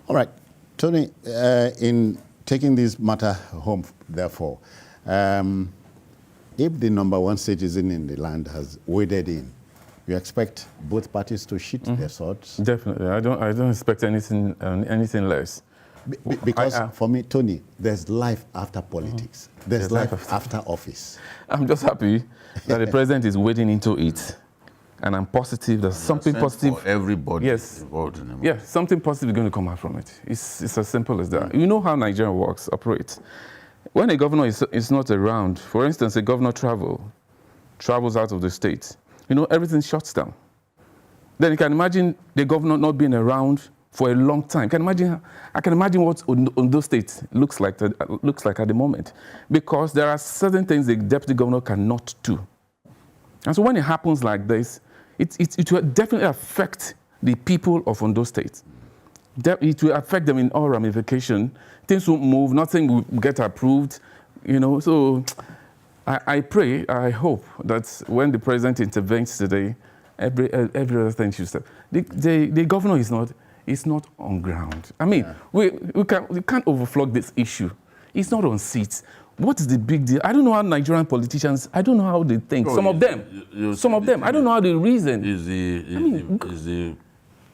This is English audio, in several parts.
All right. Tony, in taking this matter home, therefore, if the number one citizen in the land has waded in, you expect both parties to sheath their swords? Definitely. I don't expect anything less. Because for me, Tony, there's life after politics. There's life after office. I'm just happy that the president is wading into it. And I'm positive that something positive for everybody involved in it. Yeah, something positive is going to come out from it. It's as simple as that. You know how Nigeria operates. When a governor is not around, for instance, a governor travels out of the state, everything shuts down. Then you can imagine the governor not being around for a long time. I can imagine what Ondo State looks like at the moment, because there are certain things the deputy governor cannot do. And so when it happens like this, it will definitely affect the people of Ondo State. It will affect them in all ramifications. Things won't move, nothing will get approved, So I pray, I hope that when the president intervenes today, every other thing should stop. The governor is not on ground. I mean, we can't overflog this issue. It's not on seats. What is the big deal? I don't know how Nigerian politicians, I don't know how they think. Some of them, I don't know how they reason.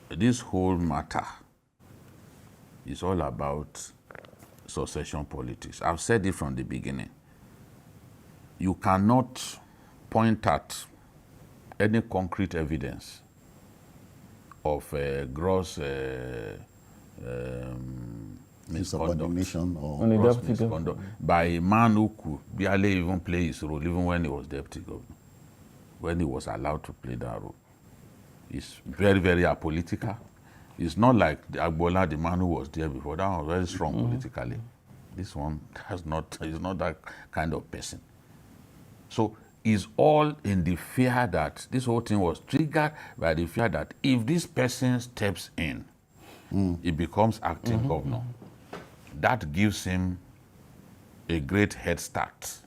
This whole matter is all about succession politics. I've said it from the beginning. You cannot point at any concrete evidence of gross insubordination or gross misconduct by a man who could barely even play his role, even when he was deputy governor, when he was allowed to play that role. It's very, very apolitical. It's not like the Agbola, the man who was there before. That was very strong politically. This one is not that kind of person. So it's all in the fear that this whole thing was triggered by the fear that if this person steps in, he becomes acting governor. That gives him a great head start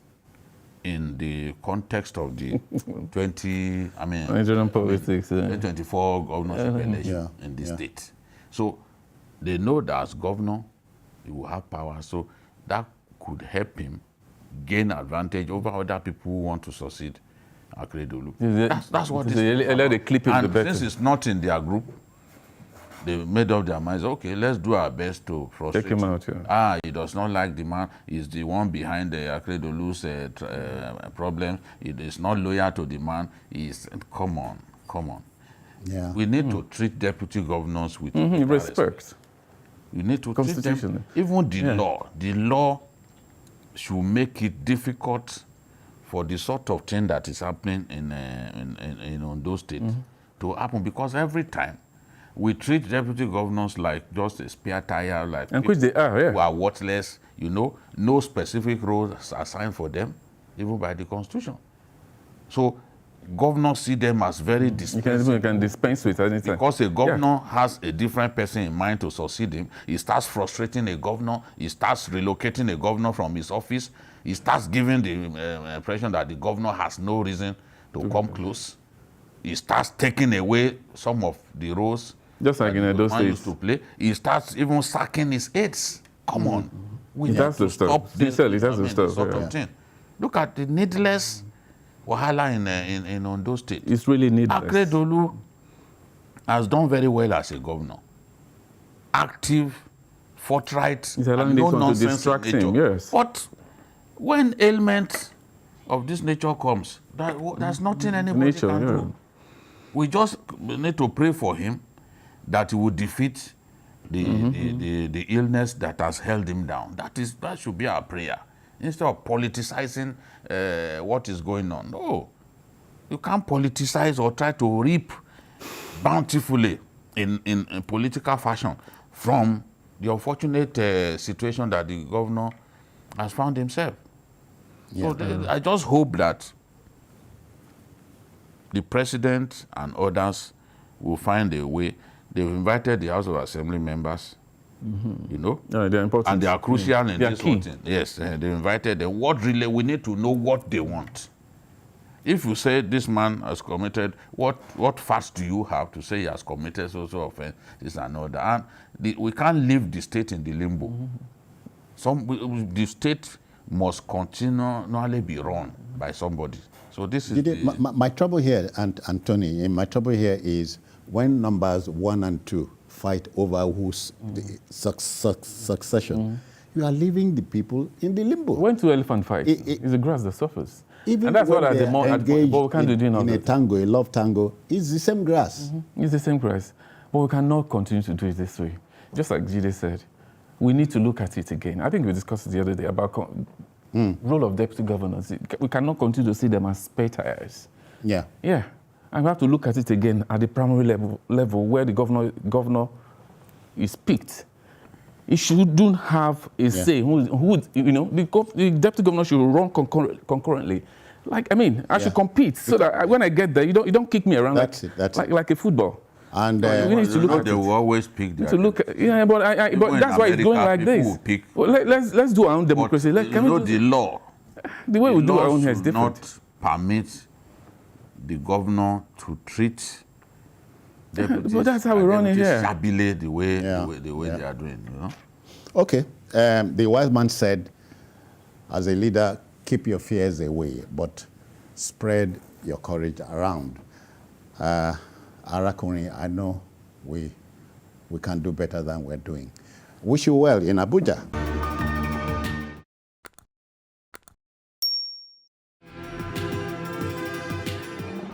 in the context of the Nigerian politics, 2024 governorship election in the state. So they know that as governor, he will have power. So that could help him gain advantage over other people who want to succeed Akeredolu. That's what this is. And since it's not in their group, they made up their minds, okay, let's do our best to frustrate him out. He does not like the man. He's the one behind the Akeredolu's problem. He is not loyal to the man. Come on. Yeah. We need to treat deputy governors with respect. We need to treat them. Even the law should make it difficult for the sort of thing that is happening in Ondo State to happen, because every time we treat deputy governors like just a spare tire, like and which they are, who are worthless, no specific roles assigned for them, even by the Constitution. So governors see them as very dispensable. You can dispense with anything. Because a governor has a different person in mind to succeed him, he starts frustrating a governor, he starts relocating a governor from his office, he starts giving the impression that the governor has no reason to come close. He starts taking away some of the roles just like in Ondo State used to play. He starts even sacking his aides. Come on. We have to stop this sort of thing. Look at the needless wahala in Ondo State. It's really needless. Akeredolu has done very well as a governor. Active, forthright, and no nonsense in nature. Yes. But when ailment of this nature comes, there's nothing anybody can do. We just need to pray for him that he will defeat the illness that has held him down. That should be our prayer. Instead of politicizing what is going on. No, you can't politicize or try to reap bountifully in political fashion from the unfortunate situation that the governor has found himself. Yeah. So I just hope that the president and others will find a way. They've invited the House of Assembly members, they're important. And they are crucial in this whole thing. Yes, they invited them. We need to know what they want. If you say this man has committed, what facts do you have to say he has committed social offense? Is another, and we can't leave the state in the limbo. The state must continually be run by somebody. So this is my trouble here, and Anthony, my trouble here is when numbers 1 and 2 fight over whose succession, you are leaving the people in the limbo. When two elephants fight, it's the grass that suffers. Even and that's when what are the more engaged but we can't do in a tango, a love tango, it's the same grass. It's the same grass. But we cannot continue to do it this way. Just like Jide said, we need to look at it again. I think we discussed it the other day about role of deputy governors. We cannot continue to see them as spare tires. Yeah. Yeah. And we have to look at it again at the primary level where the governor is picked. He shouldn't have a say. The deputy governor should run concurrently. Like, I mean, I should compete so that when I get there, you don't kick me around like a football. And we need to look at they will always pick the but that's why it's going like this. Well, let's do our own democracy. The law. The way we do our own here is different. Not permit the governor to treat deputies. But that's how we run it here. Shabbily the way they are doing. You know. Okay. The wise man said, as a leader, keep your fears away, but spread your courage around. Arakuni, I know we can do better than we're doing. Wish you well in Abuja.